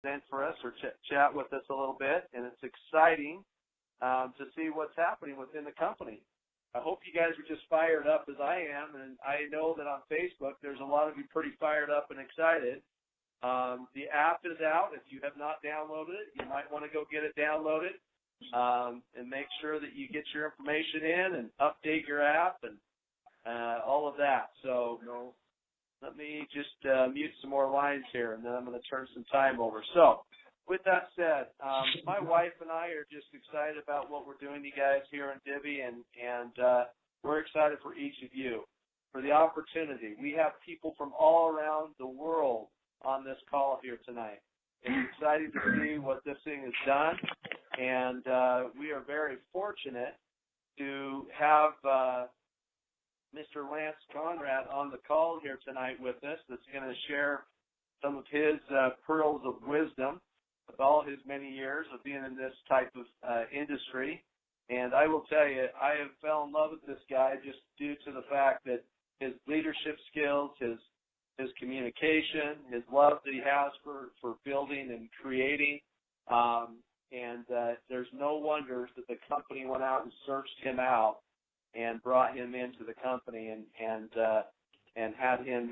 present for us or chat with us a little bit, and it's exciting to see what's happening within the company. I hope you guys are just fired up as I am, and I know that on Facebook there's a lot of you pretty fired up and excited. The app is out. If you have not downloaded it, you might want to go get it downloaded and make sure that you get your information in and update your app and all of that. So let me just mute some more lines here, and then I'm going to turn some time over. So with that said, my wife and I are just excited about what we're doing, you guys, here in Divvy, and we're excited for each of you, for the opportunity. We have people from all around the world on this call here tonight. It's exciting to see what this thing has done, and we are very fortunate to have Mr. Lance Conrad on the call here tonight with us that's going to share some of his pearls of wisdom of all his many years of being in this type of industry. And I will tell you, I have fell in love with this guy just due to the fact that his leadership skills, his communication, his love that he has for building and creating. And there's no wonder that the company went out and searched him out and brought him into the company and had him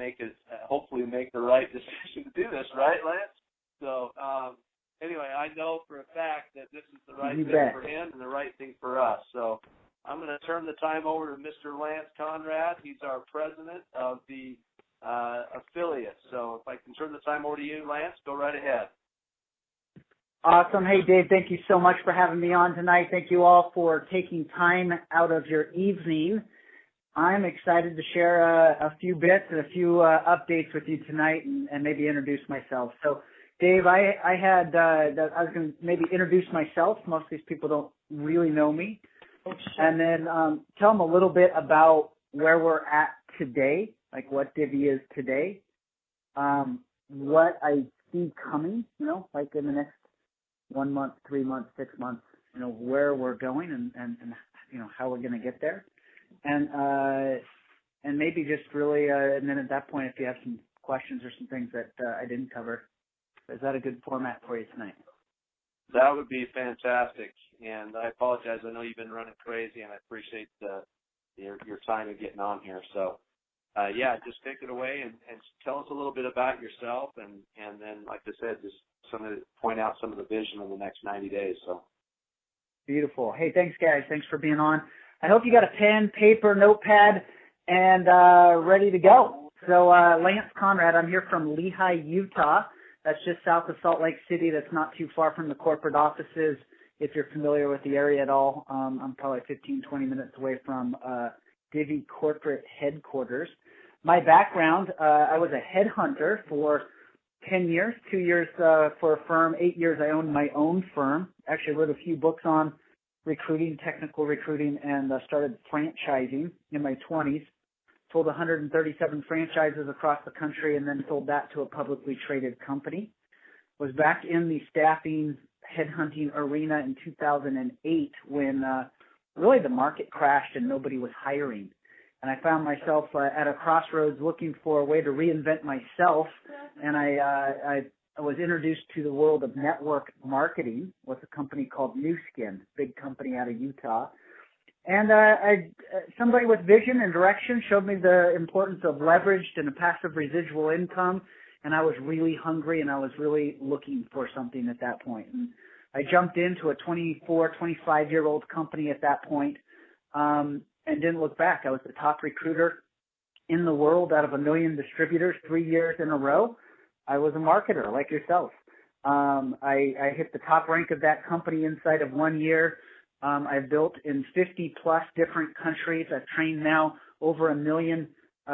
hopefully make the right decision to do this, right, Lance? So anyway, I know for a fact that this is the right thing for him and the right thing for us. So I'm going to turn the time over to Mr. Lance Conrad. He's our president of the affiliate. So if I can turn the time over to you, Lance, go right ahead. Awesome. Hey, Dave, thank you so much for having me on tonight. Thank you all for taking time out of your evening. I'm excited to share a few bits and a few updates with you tonight and maybe introduce myself. So, Dave, I was going to maybe introduce myself. Most of these people don't really know me. And then tell them a little bit about where we're at today, like what Divvy is today, what I see coming, like in the next 1 month, 3 months, 6 months, where we're going and how we're going to get there. And maybe just really, and then at that point, if you have some questions or some things that I didn't cover, is that a good format for you tonight? That would be fantastic. And I apologize. I know you've been running crazy, and I appreciate your time and getting on here. So, just take it away and tell us a little bit about yourself, and then, like I said, just point out some of the vision in the next 90 days. So beautiful. Hey, thanks, guys. Thanks for being on. I hope you got a pen, paper, notepad, and ready to go. So Lance Conrad, I'm here from Lehi, Utah. That's just south of Salt Lake City. That's not too far from the corporate offices. If you're familiar with the area at all, I'm probably 15, 20 minutes away from Divvy corporate headquarters. My background, I was a headhunter for 10 years, 2 years for a firm, 8 years I owned my own firm. Actually wrote a few books on recruiting, technical recruiting, and started franchising in my 20s. Sold 137 franchises across the country and then sold that to a publicly traded company. Was back in the staffing, headhunting arena in 2008 when really the market crashed and nobody was hiring. And I found myself at a crossroads looking for a way to reinvent myself. And I was introduced to the world of network marketing with a company called New Skin, big company out of Utah. And somebody with vision and direction showed me the importance of leveraged and a passive residual income. And I was really hungry and I was really looking for something at that point. And I jumped into a 24, 25-year-old company at that point. And didn't look back. I was the top recruiter in the world out of 1 million distributors 3 years in a row. I was a marketer like yourself. I hit the top rank of that company inside of 1 year. I've built in 50-plus different countries. I've trained now over 1 million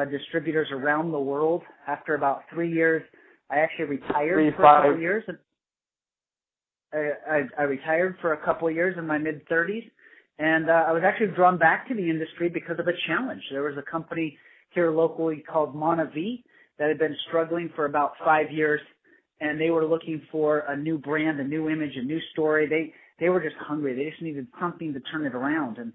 distributors around the world. After about 3 years, I actually retired for a couple of years. I retired for a couple of years in my mid-30s. And I was actually drawn back to the industry because of a challenge. There was a company here locally called Monavi that had been struggling for about 5 years, and they were looking for a new brand, a new image, a new story. They were just hungry. They just needed something to turn it around. And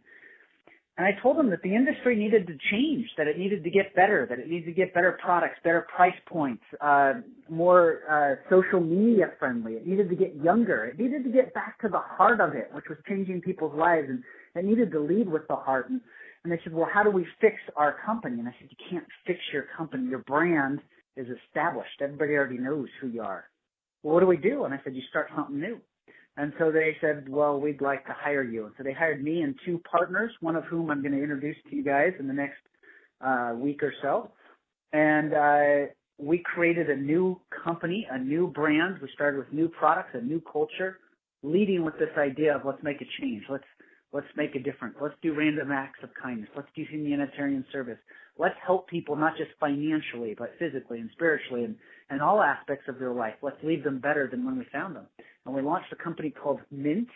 And I told them that the industry needed to change, that it needed to get better, that it needed to get better products, better price points, more social media friendly. It needed to get younger. It needed to get back to the heart of it, which was changing people's lives. And it needed to lead with the heart. And they said, well, how do we fix our company? And I said, you can't fix your company. Your brand is established. Everybody already knows who you are. Well, what do we do? And I said, you start something new. And so they said, well, we'd like to hire you. And so they hired me and two partners, one of whom I'm going to introduce to you guys in the next week or so. And we created a new company, a new brand. We started with new products, a new culture, leading with this idea of let's make a change. Let's make a difference. Let's do random acts of kindness. Let's do humanitarian service. Let's help people not just financially, but physically and spiritually and all aspects of their life. Let's leave them better than when we found them. And we launched a company called Mint.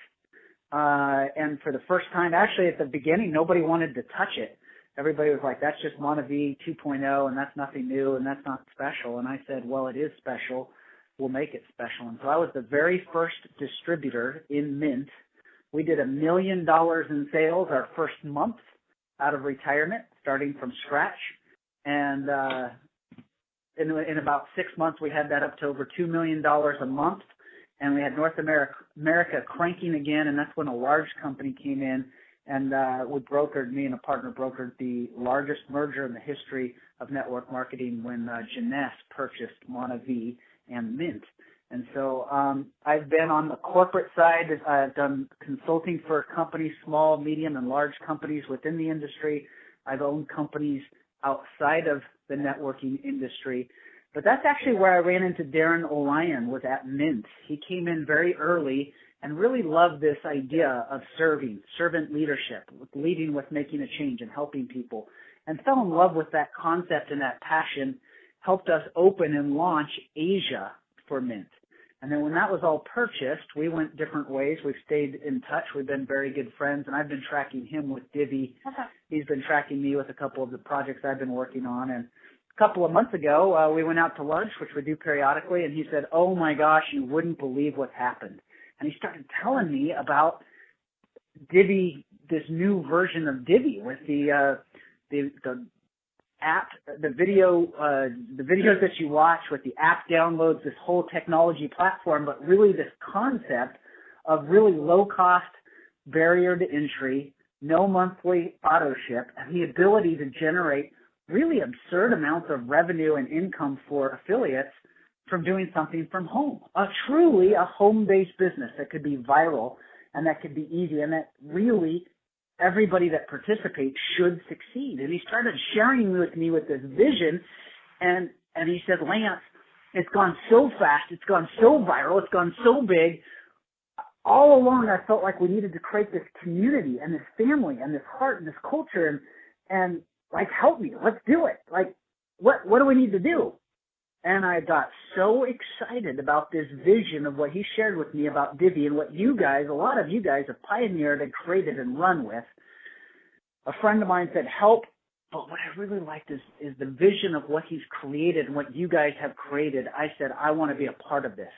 And for the first time, actually at the beginning, nobody wanted to touch it. Everybody was like, that's just MontaV 2.0 and that's nothing new and that's not special. And I said, well, it is special. We'll make it special. And so I was the very first distributor in Mint. We did $1 million in sales our first month out of retirement, starting from scratch. And in about 6 months, we had that up to over $2 million a month. And we had North America cranking again, and that's when a large company came in, and me and a partner brokered the largest merger in the history of network marketing when Jeunesse purchased MontaV and Mint. And so I've been on the corporate side. I've done consulting for companies, small, medium, and large companies within the industry. I've owned companies outside of the networking industry. But that's actually where I ran into Darren O'Lyon, was at Mint. He came in very early and really loved this idea of serving, servant leadership, leading with making a change and helping people, and fell in love with that concept and that passion, helped us open and launch Asia for Mint. And then when that was all purchased, we went different ways. We've stayed in touch. We've been very good friends, and I've been tracking him with Divvy. Okay. He's been tracking me with a couple of the projects I've been working on. And a couple of months ago, we went out to lunch, which we do periodically, and he said, oh, my gosh, you wouldn't believe what happened. And he started telling me about Divvy, this new version of Divvy with the app, the videos that you watch, with the app downloads, this whole technology platform, but really this concept of really low-cost barrier to entry, no monthly auto ship, and the ability to generate really absurd amounts of revenue and income for affiliates from doing something from home. Truly a home-based business that could be viral and that could be easy and that really everybody that participates should succeed. And he started sharing with me with this vision, and he said, Lance, it's gone so fast, it's gone so viral, it's gone so big. All along I felt like we needed to create this community and this family and this heart and this culture and like, help me, let's do it. Like, what do we need to do? And I got so excited about this vision of what he shared with me about Divvy and what you guys, a lot of you guys have pioneered and created and run with. A friend of mine said, help, but what I really liked is the vision of what he's created and what you guys have created. I said, I want to be a part of this.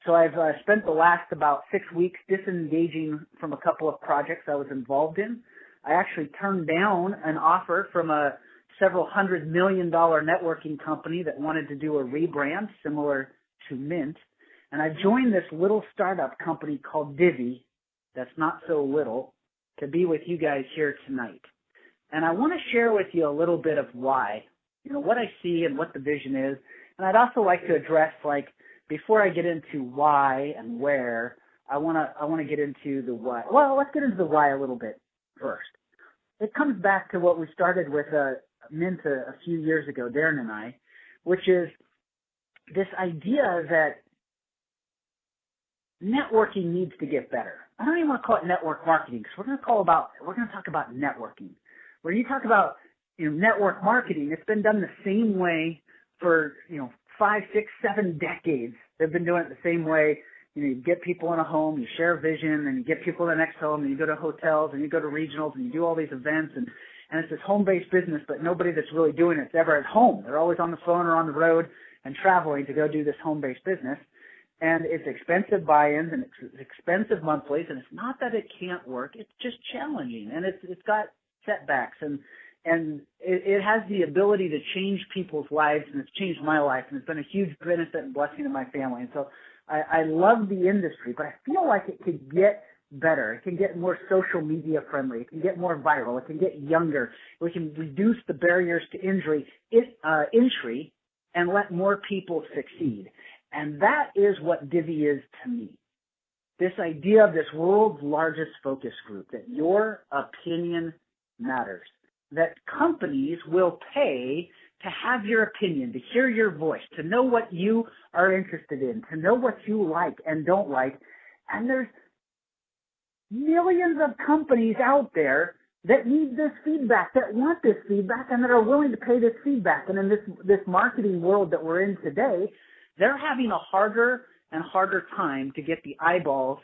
So I've spent the last about 6 weeks disengaging from a couple of projects I was involved in. I actually turned down an offer from a several $100 million networking company that wanted to do a rebrand similar to Mint. And I joined this little startup company called Divvy, that's not so little, to be with you guys here tonight. And I want to share with you a little bit of why, what I see and what the vision is. And I'd also like to address, before I get into why and where, I want to get into the why. Well, let's get into the why a little bit first. It comes back to what we started with Mint a few years ago, Darren and I, which is this idea that networking needs to get better. I don't even want to call it network marketing because we're going to talk about networking. When you talk about network marketing, it's been done the same way for 5, 6, 7 decades. They've been doing it the same way. You get people in a home, you share a vision, and you get people in the next home, and you go to hotels, and you go to regionals, and you do all these events, and it's this home-based business, but nobody that's really doing it's ever at home. They're always on the phone or on the road and traveling to go do this home-based business. And it's expensive buy-ins, and it's expensive monthlies, and it's not that it can't work. It's just challenging, and it's got setbacks, and it has the ability to change people's lives, and it's changed my life, and it's been a huge benefit and blessing to my family. And so I love the industry, but I feel like it could get better. It can get more social media friendly. It can get more viral. It can get younger. We can reduce the barriers to entry and let more people succeed. And that is what Divi is to me. This idea of this world's largest focus group, that your opinion matters, that companies will pay to have your opinion, to hear your voice, to know what you are interested in, to know what you like and don't like. And there's millions of companies out there that need this feedback, that want this feedback, and that are willing to pay this feedback. And in this marketing world that we're in today, they're having a harder and harder time to get the eyeballs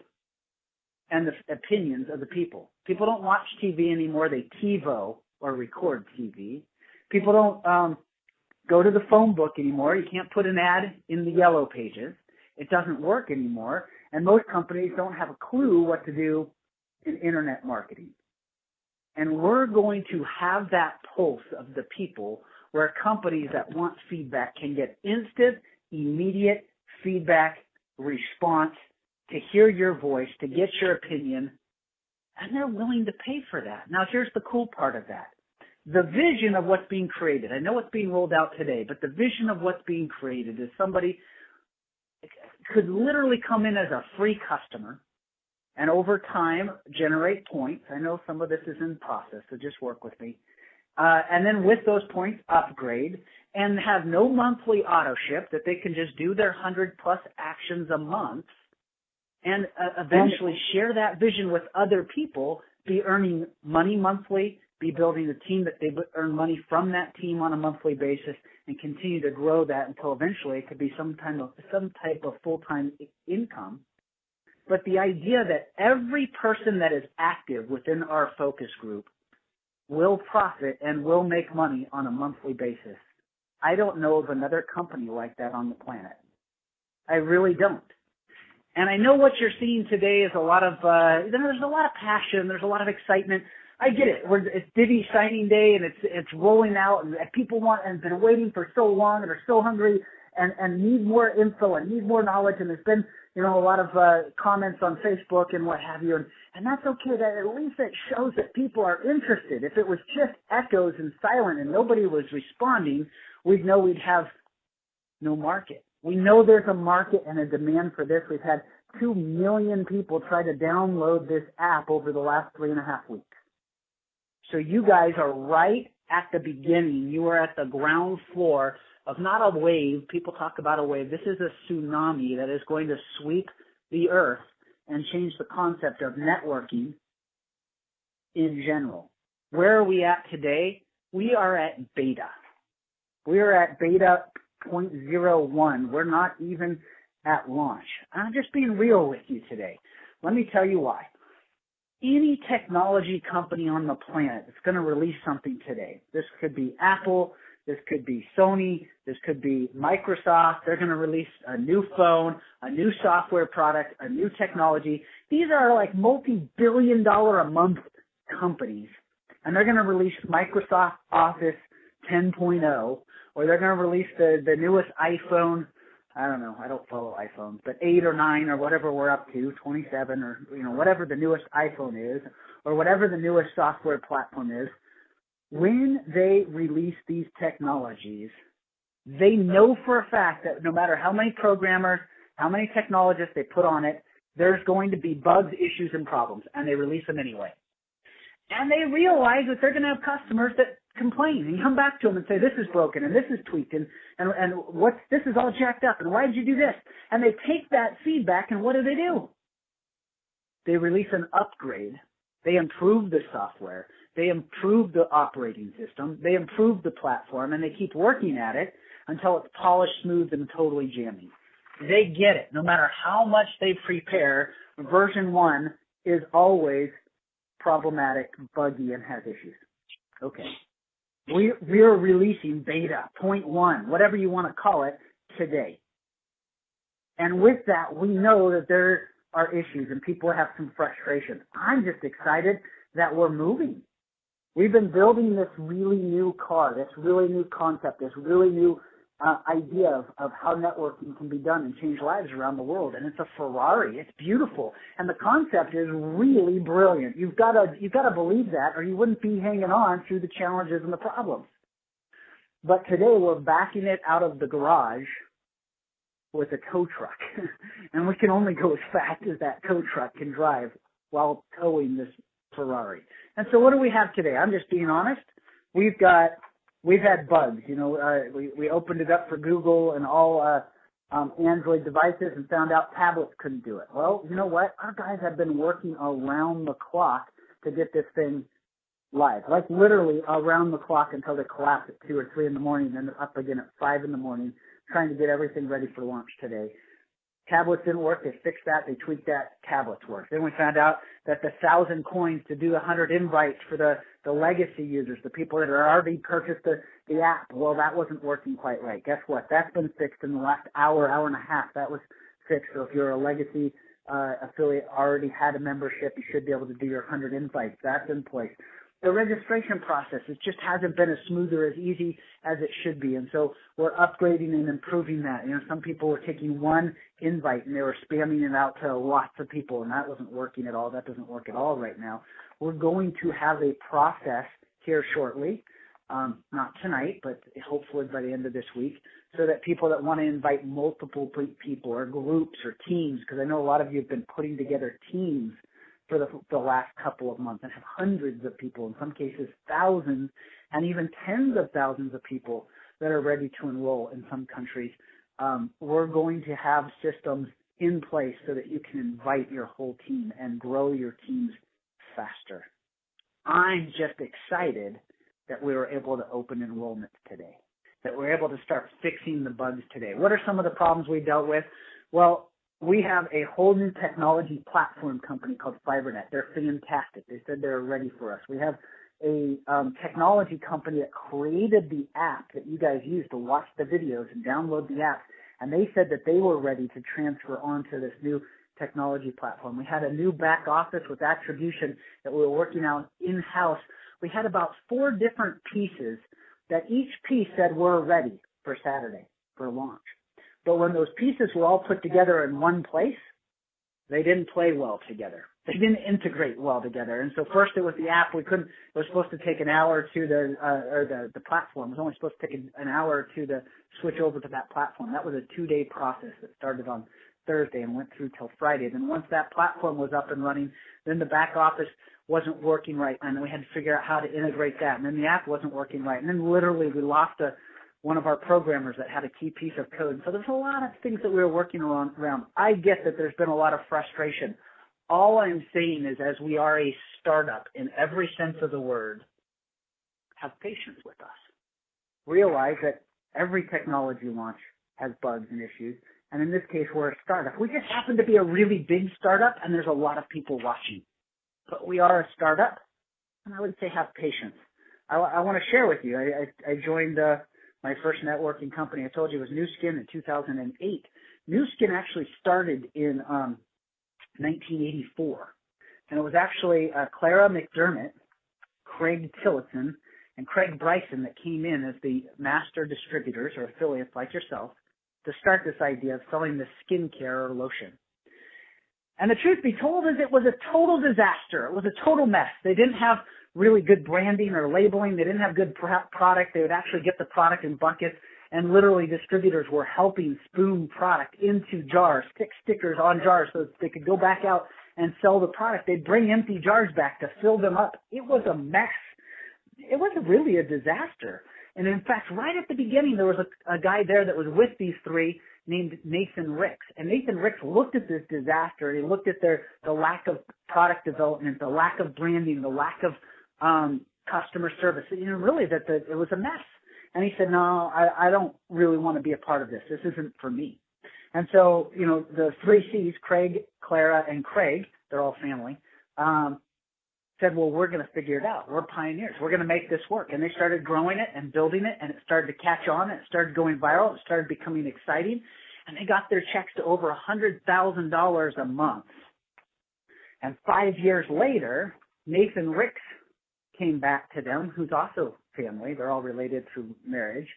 and the opinions of the people. People don't watch TV anymore. They TiVo or record TV. People don't go to the phone book anymore. You can't put an ad in the yellow pages. It doesn't work anymore. And most companies don't have a clue what to do in internet marketing. And we're going to have that pulse of the people where companies that want feedback can get instant, immediate feedback, response, to hear your voice, to get your opinion, and they're willing to pay for that. Now, here's the cool part of that. The vision of what's being created, I know it's being rolled out today, but the vision of what's being created is somebody could literally come in as a free customer and over time generate points. I know some of this is in process, so just work with me. And then with those points, upgrade and have no monthly auto ship, that they can just do their 100+ actions a month and eventually share that vision with other people, be earning money monthly, be building a team that they earn money from that team on a monthly basis, and continue to grow that until eventually it could be some type of full-time income. But the idea that every person that is active within our focus group will profit and will make money on a monthly basis. I don't know of another company like that on the planet. I really don't. And I know what you're seeing today is a lot of, there's a lot of passion, there's a lot of excitement. I get it. It's Divi signing day and it's rolling out, and people want and been waiting for so long and are so hungry and need more info and need more knowledge. And there's been, a lot of comments on Facebook and what have you. And that's okay. That at least it shows that people are interested. If it was just echoes and silent and nobody was responding, we'd know we'd have no market. We know there's a market and a demand for this. We've had 2 million people try to download this app over the last 3.5 weeks. So you guys are right at the beginning. You are at the ground floor of not a wave. People talk about a wave. This is a tsunami that is going to sweep the earth and change the concept of networking in general. Where are we at today? We are at beta. We are at beta 0.01. We're not even at launch. I'm just being real with you today. Let me tell you why. Any technology company on the planet that's going to release something today, this could be Apple, this could be Sony, this could be Microsoft. They're going to release a new phone, a new software product, a new technology. These are like multi-billion-dollar a month companies, and they're going to release Microsoft Office 10.0, or they're going to release the newest iPhone. I don't know. I don't follow iPhones, but 8 or 9 or whatever we're up to, 27 or, whatever the newest iPhone is, or whatever the newest software platform is. When they release these technologies, they know for a fact that no matter how many programmers, how many technologists they put on it, there's going to be bugs, issues, and problems, and they release them anyway. And they realize that they're going to have customers that complain and come back to them and say, this is broken and this is tweaked and this is all jacked up and why did you do this? And they take that feedback and what do? They release an upgrade. They improve the software. They improve the operating system. They improve the platform, and they keep working at it until it's polished, smooth, and totally jammy. They get it. No matter how much they prepare, version 1 is always problematic, buggy, and has issues. Okay. We are releasing beta 0.1, whatever you want to call it, today. And with that, we know that there are issues and people have some frustration. I'm just excited that we're moving. We've been building this really new car, this really new concept, this really new idea of how networking can be done and change lives around the world. And it's a Ferrari. It's beautiful. And the concept is really brilliant. You've got to believe that, or you wouldn't be hanging on through the challenges and the problems. But today we're backing it out of the garage with a tow truck. And we can only go as fast as that tow truck can drive while towing this Ferrari. And so what do we have today? I'm just being honest. We've had bugs. We opened it up for Google and all Android devices and found out tablets couldn't do it. Well, you know what? Our guys have been working around the clock to get this thing live, like literally around the clock until they collapse at 2 or 3 in the morning, then they're up again at 5 in the morning, trying to get everything ready for launch today. Tablets didn't work. They fixed that. They tweaked that. Tablets worked. Then we found out that the 1,000 coins to do 100 invites for the legacy users, the people that had already purchased the app, well, that wasn't working quite right. Guess what? That's been fixed in the last hour and a half. That was fixed. So if you're a legacy affiliate, already had a membership, you should be able to do your 100 invites. That's in place. The registration process, it just hasn't been as smooth or as easy as it should be. And so we're upgrading and improving that. Some people were taking one invite and they were spamming it out to lots of people, and that wasn't working at all. That doesn't work at all right now. We're going to have a process here shortly, not tonight, but hopefully by the end of this week, so that people that want to invite multiple people or groups or teams, because I know a lot of you have been putting together teams for the last couple of months and have hundreds of people, in some cases thousands and even tens of thousands of people that are ready to enroll in some countries. We're going to have systems in place so that you can invite your whole team and grow your teams faster. I'm just excited that we were able to open enrollment today, that we're able to start fixing the bugs today. What are some of the problems we dealt with? Well, we have a whole new technology platform company called FiberNet. They're fantastic. They said they're ready for us. We have a technology company that created the app that you guys use to watch the videos and download the app, and they said that they were ready to transfer onto this new technology platform. We had a new back office with attribution that we were working on in-house. We had about 4 different pieces that each piece said we're ready for Saturday for launch. But when those pieces were all put together in one place, they didn't play well together. They didn't integrate well together. And so first it was the app. It was supposed to take an hour to the platform. It was only supposed to take an hour or two to switch over to that platform. That was a 2-day process that started on Thursday and went through till Friday. Then once that platform was up and running, then the back office wasn't working right, and then we had to figure out how to integrate that. And then the app wasn't working right. And then literally we lost one of our programmers that had a key piece of code. So there's a lot of things that we were working around. I get that there's been a lot of frustration. All I'm saying is, as we are a startup in every sense of the word, have patience with us. Realize that every technology launch has bugs and issues. And in this case, we're a startup. We just happen to be a really big startup, and there's a lot of people watching. But we are a startup, and I would say have patience. I want to share with you. I joined my first networking company. I told you it was New Skin in 2008. New Skin actually started in 1984. And it was actually Clara McDermott, Craig Tillotson, and Craig Bryson that came in as the master distributors or affiliates like yourself to start this idea of selling the skincare or lotion. And the truth be told is it was a total disaster. It was a total mess. They didn't have really good branding or labeling. They didn't have good product. They would actually get the product in buckets, and literally distributors were helping spoon product into jars, stick stickers on jars so that they could go back out and sell the product. They'd bring empty jars back to fill them up. It was a mess. It was really a disaster. And in fact, right at the beginning, there was a guy there that was with these three named Nathan Ricks. And Nathan Ricks looked at this disaster. He looked at the lack of product development, the lack of branding, the lack of customer service. Really that it was a mess. And he said, no, I don't really want to be a part of this. This isn't for me. And so, the 3 C's, Craig, Clara, and Craig, they're all family, said, well, we're going to figure it out. We're pioneers. We're going to make this work. And they started growing it and building it, and it started to catch on. It started going viral. It started becoming exciting. And they got their checks to over $100,000 a month. And 5 years later, Nathan Ricks came back to them, who's also family. They're all related through marriage.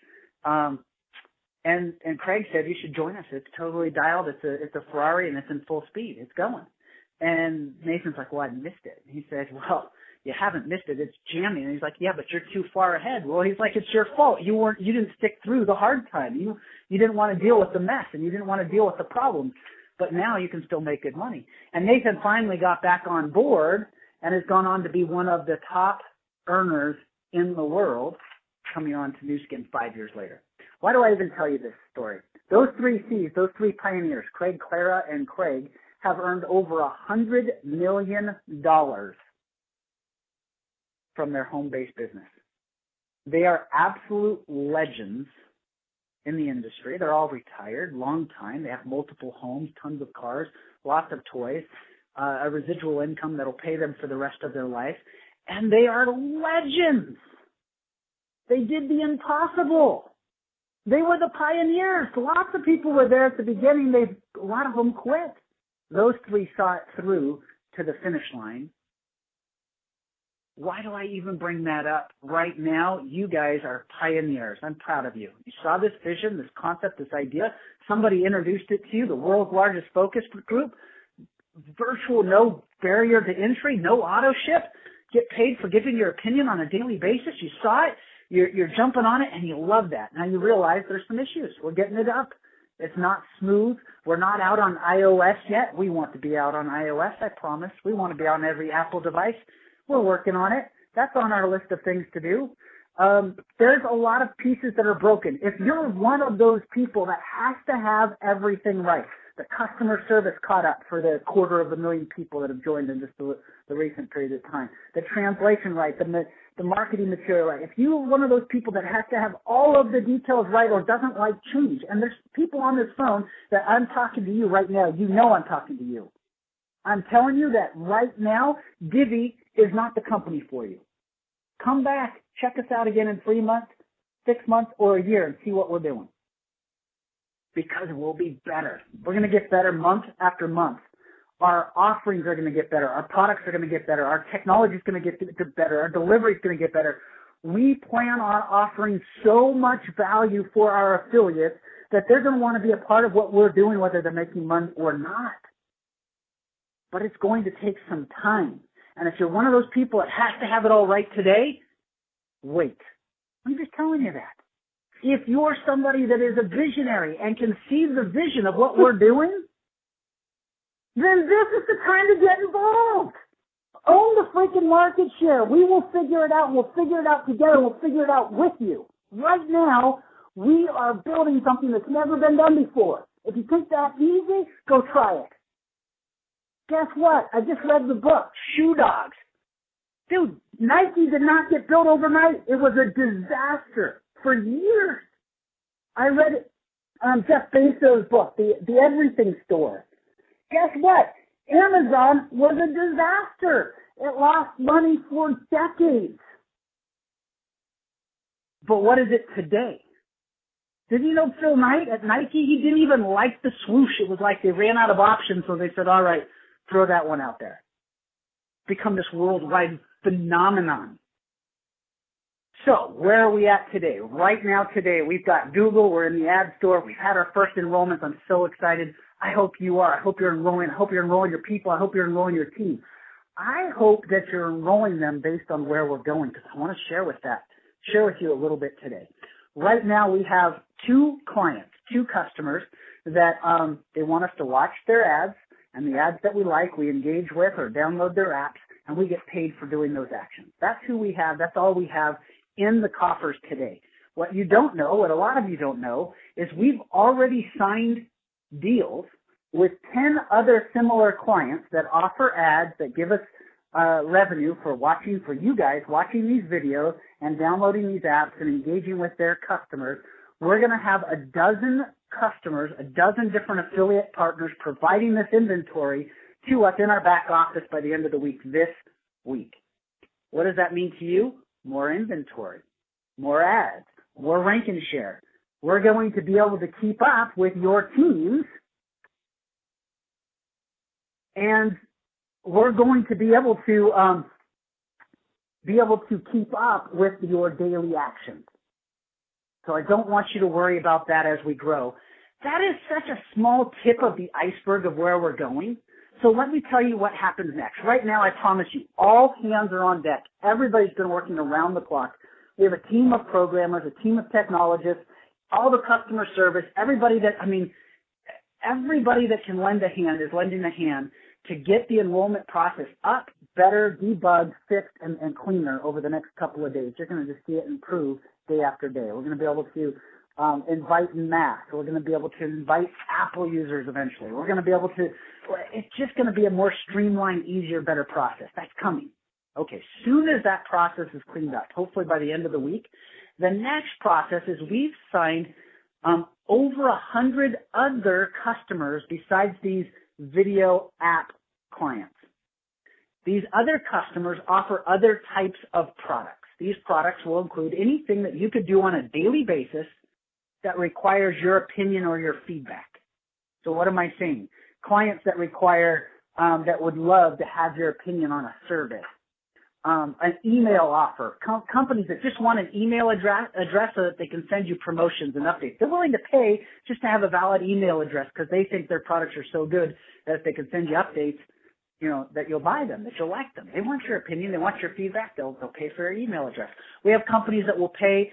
And Craig said, you should join us. It's totally dialed. It's a Ferrari and it's in full speed. It's going. And Nathan's like, well, I missed it. And he said, well, you haven't missed it. It's jamming. And he's like, yeah, but you're too far ahead. Well, he's like, it's your fault. You didn't stick through the hard time. You didn't want to deal with the mess and you didn't want to deal with the problems. But now you can still make good money. And Nathan finally got back on board and has gone on to be one of the top earners in the world, coming on to Nu Skin 5 years later. Why do I even tell you this story? Those three C's, those three pioneers, Craig, Clara, and Craig, have earned over $100 million from their home-based business. They are absolute legends in the industry. They're all retired, long time. They have multiple homes, tons of cars, lots of toys, a residual income that'll pay them for the rest of their life. And they are legends. They did the impossible. They were the pioneers. Lots of people were there at the beginning. A lot of them quit. Those three saw it through to the finish line. Why do I even bring that up right now? You guys are pioneers. I'm proud of you. You saw this vision, this concept, this idea. Somebody introduced it to you, the world's largest focus group. Virtual, no barrier to entry, no auto ship. Get paid for giving your opinion on a daily basis. You saw it. You're jumping on it, and you love that. Now you realize there's some issues. We're getting it up. It's not smooth. We're not out on iOS yet. We want to be out on iOS, I promise. We want to be on every Apple device. We're working on it. That's on our list of things to do. There's a lot of pieces that are broken. If you're one of those people that has to have everything right, the customer service caught up for the 250,000 people that have joined in just the recent period of time, the translation right, the marketing material right. If you're one of those people that has to have all of the details right or doesn't like change, and there's people on this phone that I'm talking to you right now, you know I'm talking to you. I'm telling you that right now, Divvy is not the company for you. Come back, check us out again in 3 months, 6 months, or a year and see what we're doing. Because we'll be better. We're going to get better month after month. Our offerings are going to get better. Our products are going to get better. Our technology is going to get better. Our delivery is going to get better. We plan on offering so much value for our affiliates that they're going to want to be a part of what we're doing, whether they're making money or not. But it's going to take some time. And if you're one of those people that has to have it all right today, wait. I'm just telling you that. If you're somebody that is a visionary and can see the vision of what we're doing, then this is the time to get involved. Own the freaking market share. We will figure it out. We'll figure it out together. We'll figure it out with you. Right now, we are building something that's never been done before. If you think that's easy, go try it. Guess what? I just read the book, Shoe Dogs. Dude, Nike did not get built overnight. It was a disaster for years. I read it on Jeff Bezos' book, the Everything Store. Guess what? Amazon was a disaster. It lost money for decades. But what is it today? Did you know Phil Knight at Nike, he didn't even like the swoosh. It was like they ran out of options, so they said, all right, throw that one out there. Become this worldwide phenomenon. So, where are we at today? Right now today, we've got Google. We're in the ad store. We've had our first enrollments. I'm so excited. I hope you are. I hope you're enrolling. I hope you're enrolling your people. I hope you're enrolling your team. I hope that you're enrolling them based on where we're going, because I want to share with you a little bit today. Right now, we have two clients, two customers that they want us to watch their ads, and the ads that we like, we engage with or download their apps, and we get paid for doing those actions. That's who we have. That's all we have in the coffers today. What you don't know, what a lot of you don't know, is we've already signed deals with 10 other similar clients that offer ads that give us revenue for you guys watching these videos and downloading these apps and engaging with their customers. We're going to have a dozen customers, a dozen different affiliate partners providing this inventory to us in our back office by the end of the week this week. What does that mean to you? More inventory, more ads, more rank and share. We're going to be able to keep up with your teams, and we're going to be able to be able to keep up with your daily actions. So I don't want you to worry about that as we grow. That is such a small tip of the iceberg of where we're going. So let me tell you what happens next. Right now, I promise you, all hands are on deck. Everybody's been working around the clock. We have a team of programmers, a team of technologists, all the customer service, everybody that can lend a hand is lending a hand to get the enrollment process up, better, debugged, fixed, and cleaner over the next couple of days. You're going to just see it improve day after day. We're going to be able to invite in mass. We're going to be able to invite Apple users eventually. We're going to be able to, it's just going to be a more streamlined, easier, better process. That's coming. Okay, soon as that process is cleaned up, hopefully by the end of the week, the next process is we've signed over 100 other customers besides these video app clients. These other customers offer other types of products. These products will include anything that you could do on a daily basis that requires your opinion or your feedback. So what am I saying? Clients that require, that would love to have your opinion on a survey. An email offer. Companies that just want an email address so that they can send you promotions and updates. They're willing to pay just to have a valid email address because they think their products are so good that if they can send you updates, that you'll buy them, that you'll like them. They want your opinion. They want your feedback. They'll pay for your email address. We have companies that will pay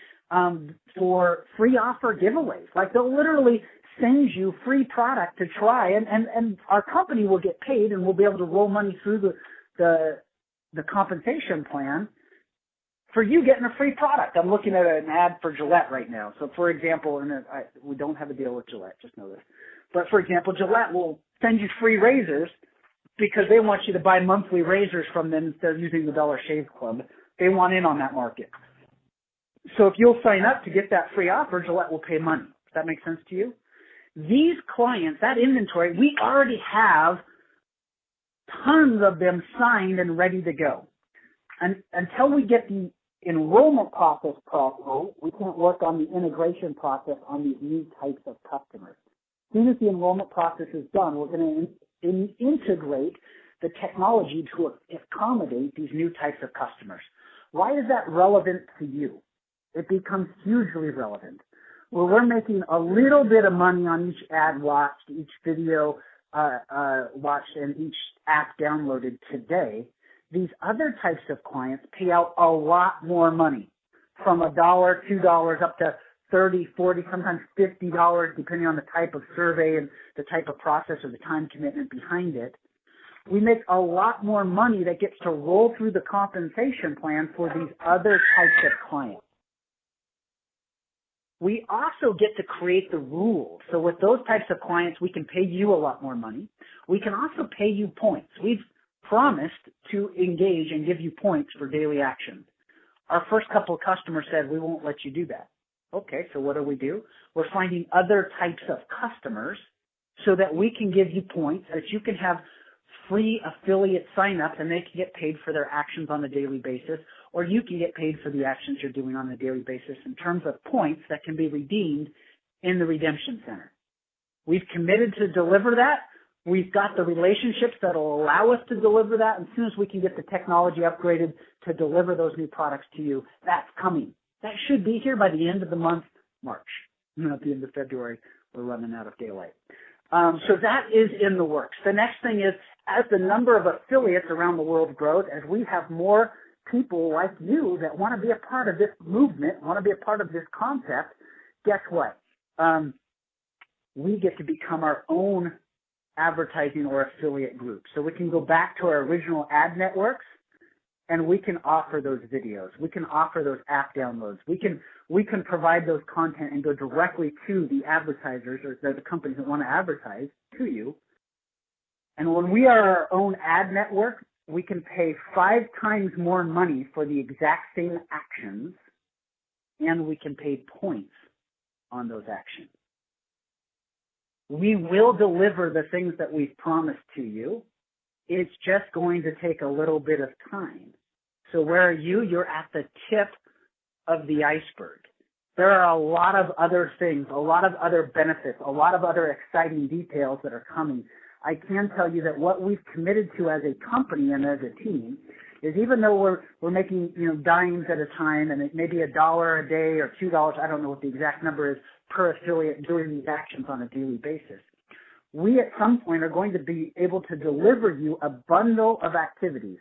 for free offer giveaways. Like they'll literally send you free product to try, and our company will get paid, and we'll be able to roll money through the compensation plan for you getting a free product. I'm looking at an ad for Gillette right now. So, for example, we don't have a deal with Gillette, just know this. But, for example, Gillette will send you free razors because they want you to buy monthly razors from them instead of using the Dollar Shave Club. They want in on that market. So if you'll sign up to get that free offer, Gillette will pay money. Does that make sense to you? These clients, that inventory, we already have tons of them signed and ready to go. And until we get the enrollment process profitable, we can't work on the integration process on these new types of customers. As soon as the enrollment process is done, we're going to integrate the technology to accommodate these new types of customers. Why is that relevant to you? It becomes hugely relevant. Well, we're making a little bit of money on each ad watched, each video watched, and each app downloaded today. These other types of clients pay out a lot more money, from $1, $2, up to $30, $40, sometimes $50, depending on the type of survey and the type of process or the time commitment behind it. We make a lot more money that gets to roll through the compensation plan for these other types of clients. We also get to create the rules. So with those types of clients, we can pay you a lot more money. We can also pay you points. We've promised to engage and give you points for daily action. Our first couple of customers said, we won't let you do that. Okay, so what do? We're finding other types of customers so that we can give you points, that you can have free affiliate sign-ups and they can get paid for their actions on a daily basis, or you can get paid for the actions you're doing on a daily basis in terms of points that can be redeemed in the Redemption Center. We've committed to deliver that. We've got the relationships that will allow us to deliver that. And as soon as we can get the technology upgraded to deliver those new products to you, that's coming. That should be here by the end of the month, March. At the end of February, we're running out of daylight. So that is in the works. The next thing is, as the number of affiliates around the world grows, as we have more people like you that want to be a part of this movement, want to be a part of this concept, guess what? We get to become our own advertising or affiliate group. So we can go back to our original ad networks and we can offer those videos. We can offer those app downloads. We can provide those content and go directly to the advertisers or the companies that want to advertise to you. And when we are our own ad network, we can pay 5 times more money for the exact same actions, and we can pay points on those actions. We will deliver the things that we've promised to you. It's just going to take a little bit of time. So where are you? You're at the tip of the iceberg. There are a lot of other things, a lot of other benefits, a lot of other exciting details that are coming. I can tell you that what we've committed to as a company and as a team is even though we're making, dimes at a time, and it may be $1 a day or $2, I don't know what the exact number is per affiliate doing these actions on a daily basis. We at some point are going to be able to deliver you a bundle of activities,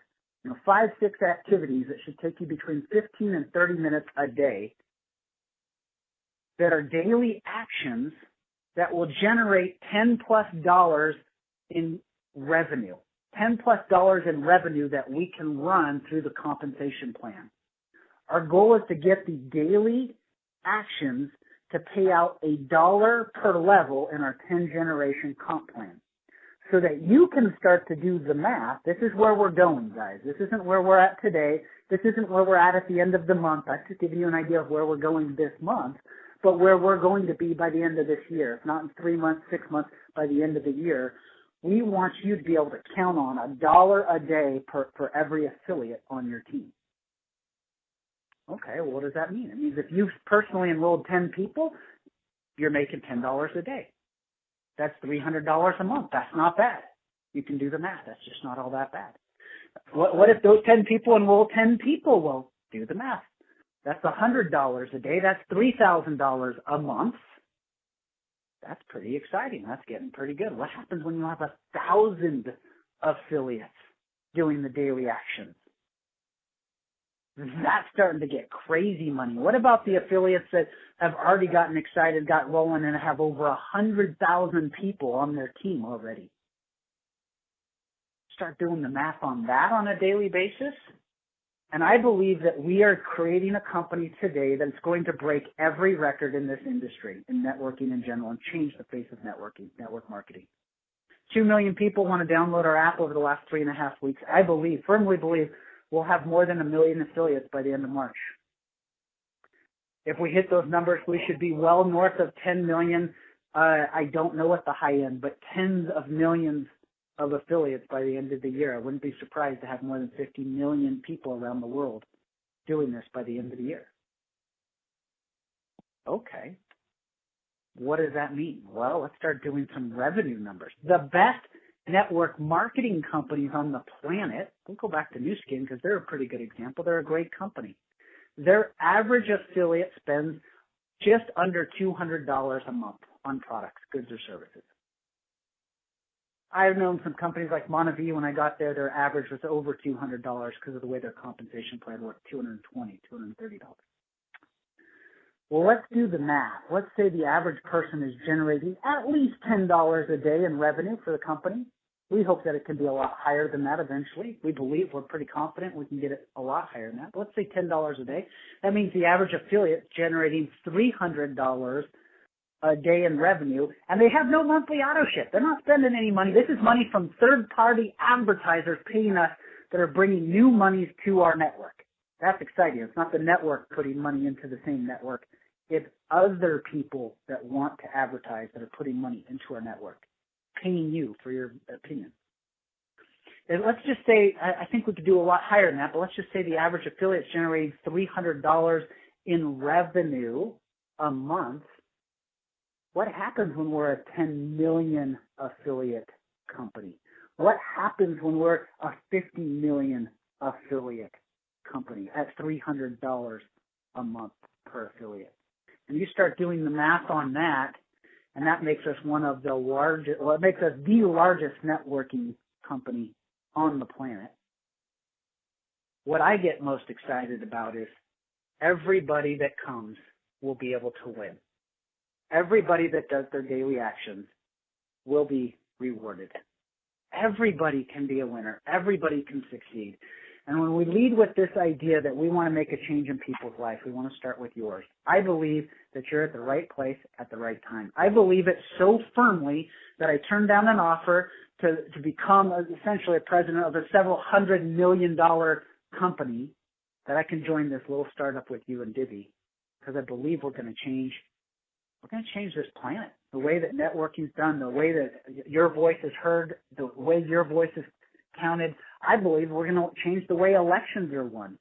5, 6 activities that should take you between 15 and 30 minutes a day that are daily actions that will generate $10+ in revenue. $10+ in revenue that we can run through the compensation plan. Our goal is to get the daily actions to pay out $1 per level in our 10-generation comp plan so that you can start to do the math. This is where we're going, guys. This isn't where we're at today. This isn't where we're at the end of the month. I'm just giving you an idea of where we're going this month, but where we're going to be by the end of this year. If not in 3 months, 6 months, by the end of the year. We want you to be able to count on $1 a day for every affiliate on your team. Okay, well, what does that mean? It means if you've personally enrolled 10 people, you're making $10 a day. That's $300 a month. That's not bad. You can do the math. That's just not all that bad. What if those 10 people enroll 10 people? Well, do the math. That's $100 a day. That's $3,000 a month. That's pretty exciting. That's getting pretty good. What happens when you have 1,000 affiliates doing the daily actions? That's starting to get crazy money. What about the affiliates that have already gotten excited, got rolling, and have over 100,000 people on their team already? Start doing the math on that on a daily basis. And I believe that we are creating a company today that's going to break every record in this industry, in networking in general, and change the face of network marketing. 2 million people want to download our app over the last 3.5 weeks. I firmly believe, we'll have more than 1 million affiliates by the end of March. If we hit those numbers, we should be well north of 10 million. I don't know at the high end, but tens of millions of affiliates by the end of the year. I wouldn't be surprised to have more than 50 million people around the world doing this by the end of the year. Okay. What does that mean? Well, let's start doing some revenue numbers. The best network marketing companies on the planet, we'll go back to Nu Skin because they're a pretty good example. They're a great company. Their average affiliate spends just under $200 a month on products, goods, or services. I've known some companies like Monavie. When I got there, their average was over $200 because of the way their compensation plan worked, $220, $230. Well, let's do the math. Let's say the average person is generating at least $10 a day in revenue for the company. We hope that it can be a lot higher than that eventually. We believe, we're pretty confident we can get it a lot higher than that. But let's say $10 a day. That means the average affiliate is generating $300 a day in revenue, and they have no monthly auto ship. They're not spending any money. This is money from third-party advertisers paying us that are bringing new monies to our network. That's exciting. It's not the network putting money into the same network. It's other people that want to advertise that are putting money into our network, paying you for your opinion. And let's just say, I think we could do a lot higher than that, but let's just say the average affiliate is generating $300 in revenue a month. What happens when we're a 10 million affiliate company? What happens when we're a 50 million affiliate company at $300 a month per affiliate? And you start doing the math on that, and that makes us one of the largest, well, it makes us the largest networking company on the planet. What I get most excited about is everybody that comes will be able to win. Everybody that does their daily actions will be rewarded. Everybody can be a winner. Everybody can succeed. And when we lead with this idea that we want to make a change in people's life, we want to start with yours. I believe that you're at the right place at the right time. I believe it so firmly that I turned down an offer to become essentially a president of a several $100 million company that I can join this little startup with you and Divvy, because I believe we're going to change this planet. The way that networking is done, the way that your voice is heard, the way your voice is counted. I believe we're going to change the way elections are won.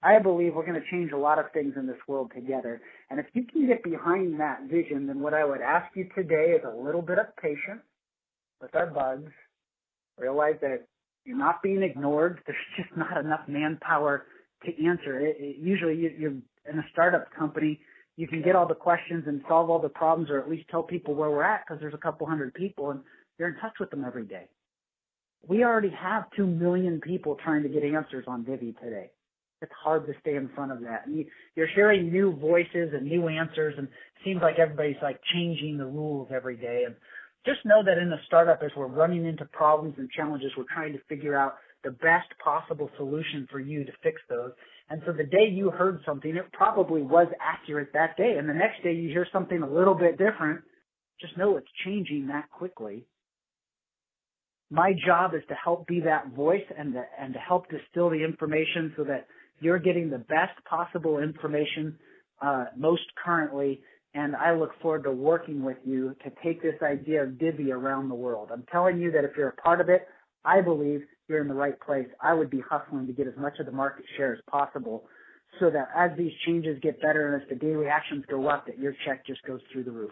I believe we're going to change a lot of things in this world together. And if you can get behind that vision, then what I would ask you today is a little bit of patience with our bugs. Realize that You're not being ignored. There's just not enough manpower to answer it. Usually you're in a startup company, you can get all the questions and solve all the problems, or at least tell people where we're at because there's a couple hundred people and you're in touch with them every day. We already have 2 million people trying to get answers on Vivi today. It's hard to stay in front of that. And you're hearing new voices and new answers, and it seems like everybody's like changing the rules every day. And just know that in the startup, as we're running into problems and challenges, we're trying to figure out the best possible solution for you to fix those. And so the day you heard something, it probably was accurate that day. And the next day you hear something a little bit different, just know it's changing that quickly. My job is to help be that voice and to help distill the information so that you're getting the best possible information most currently. And I look forward to working with you to take this idea of Divi around the world. I'm telling you that if you're a part of it, I believe you're in the right place. I would be hustling to get as much of the market share as possible so that as these changes get better and as the daily actions go up, that your check just goes through the roof.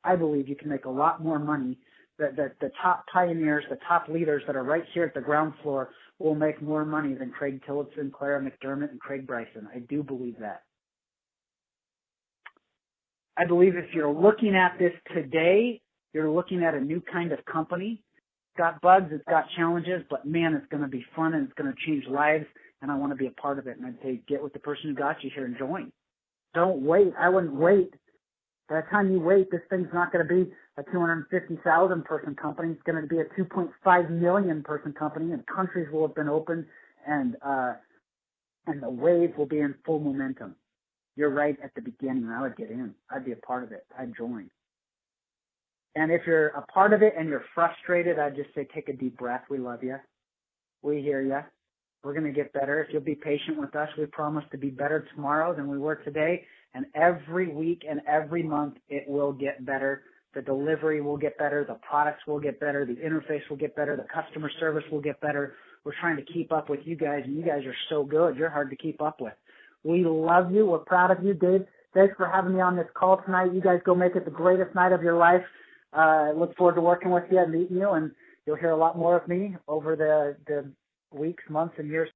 I believe you can make a lot more money. The top pioneers, the top leaders that are right here at the ground floor will make more money than Craig Tillotson, Clara McDermott, and Craig Bryson. I do believe that. I believe if you're looking at this today, you're looking at a new kind of company. It's got bugs, it's got challenges, but man, it's going to be fun and it's going to change lives, and I want to be a part of it. And I'd say get with the person who got you here and join. Don't wait. I wouldn't wait. By the time you wait, this thing's not going to be a 250,000 person company. It's going to be a 2.5 million person company, and countries will have been opened, and the wave will be in full momentum. You're right at the beginning. I would get in. I'd be a part of it. I'd join. And if you're a part of it and you're frustrated, I'd just say take a deep breath. We love you. We hear you. We're going to get better. If you'll be patient with us, we promise to be better tomorrow than we were today. And every week and every month, it will get better. The delivery will get better. The products will get better. The interface will get better. The customer service will get better. We're trying to keep up with you guys, and you guys are so good. You're hard to keep up with. We love you. We're proud of you, Dave. Thanks for having me on this call tonight. You guys go make it the greatest night of your life. Look forward to working with you and meeting you, and you'll hear a lot more of me over the weeks, months, and years